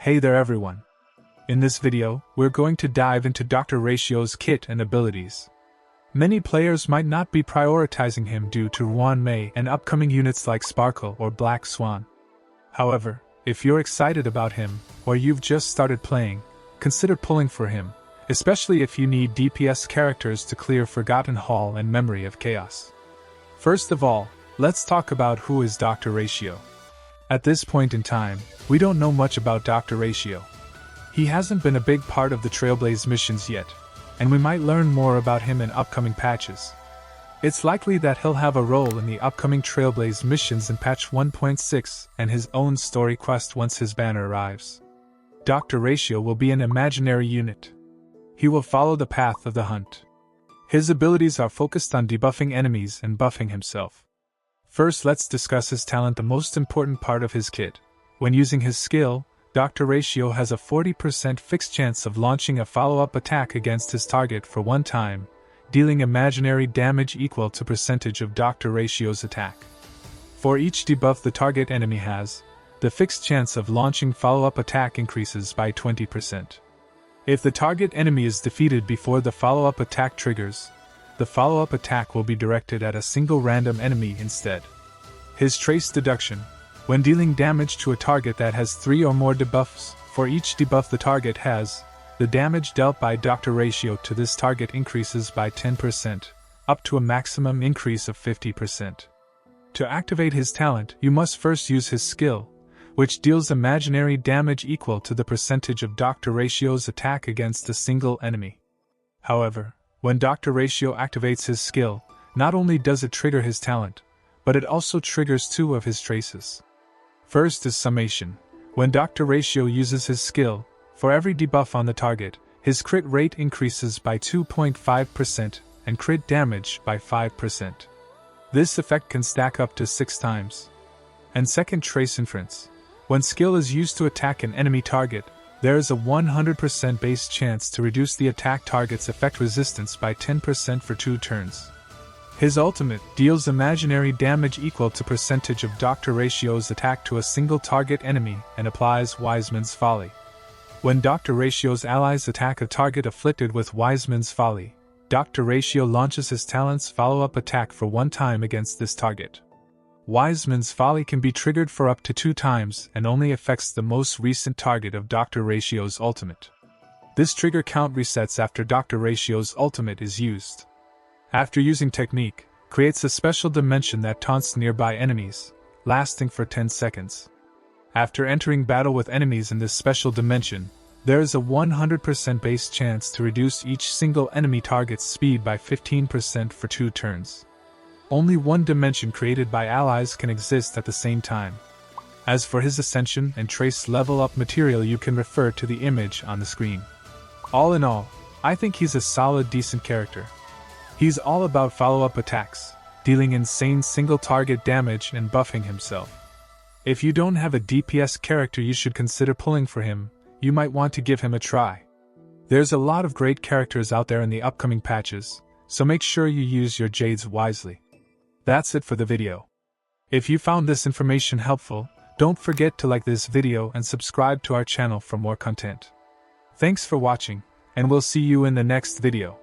Hey there everyone! In this video, we're going to dive into Dr. Ratio's kit and abilities. Many players might not be prioritizing him due to Yuan Mei and upcoming units like Sparkle or Black Swan. However, if you're excited about him, or you've just started playing, consider pulling for him, especially if you need DPS characters to clear Forgotten Hall and Memory of Chaos. First of all, let's talk about who is Dr. Ratio. At this point in time, we don't know much about Dr. Ratio. He hasn't been a big part of the Trailblaze missions yet, and we might learn more about him in upcoming patches. It's likely that he'll have a role in the upcoming Trailblaze missions in patch 1.6 and his own story quest once his banner arrives. Dr. Ratio will be an imaginary unit. He will follow the path of the hunt. His abilities are focused on debuffing enemies and buffing himself. First, let's discuss his talent, the most important part of his kit. When using his skill, Dr. Ratio has a 40% fixed chance of launching a follow-up attack against his target for one time, dealing imaginary damage equal to percentage of Dr. Ratio's attack. For each debuff the target enemy has, the fixed chance of launching follow-up attack increases by 20%. If the target enemy is defeated before the follow-up attack triggers, the follow-up attack will be directed at a single random enemy instead. His trace deduction. When dealing damage to a target that has 3 or more debuffs, for each debuff the target has, the damage dealt by Dr. Ratio to this target increases by 10%, up to a maximum increase of 50%. To activate his talent, you must first use his skill, which deals imaginary damage equal to the percentage of Dr. Ratio's attack against a single enemy. However, when Dr. Ratio activates his skill, not only does it trigger his talent, but it also triggers 2 of his traces. First is Summation. When Dr. Ratio uses his skill, for every debuff on the target, his crit rate increases by 2.5% and crit damage by 5%. This effect can stack up to 6 times. And second, Trace Inference. When skill is used to attack an enemy target, there is a 100% base chance to reduce the attack target's effect resistance by 10% for 2 turns. His ultimate deals imaginary damage equal to percentage of Dr. Ratio's attack to a single target enemy and applies Wiseman's Folly. When Dr. Ratio's allies attack a target afflicted with Wiseman's Folly, Dr. Ratio launches his talent's follow-up attack for one time against this target. Wiseman's Folly can be triggered for up to 2 times and only affects the most recent target of Dr. Ratio's ultimate. This trigger count resets after Dr. Ratio's ultimate is used. After using technique, creates a special dimension that taunts nearby enemies, lasting for 10 seconds. After entering battle with enemies in this special dimension, there is a 100% base chance to reduce each single enemy target's speed by 15% for 2 turns. Only one dimension created by allies can exist at the same time. As for his ascension and trace level up material, you can refer to the image on the screen. All in all, I think he's a solid, decent character. He's all about follow-up attacks, dealing insane single target damage and buffing himself. If you don't have a DPS character you should consider pulling for him, you might want to give him a try. There's a lot of great characters out there in the upcoming patches, so make sure you use your jades wisely. That's it for the video. If you found this information helpful, don't forget to like this video and subscribe to our channel for more content. Thanks for watching, and we'll see you in the next video.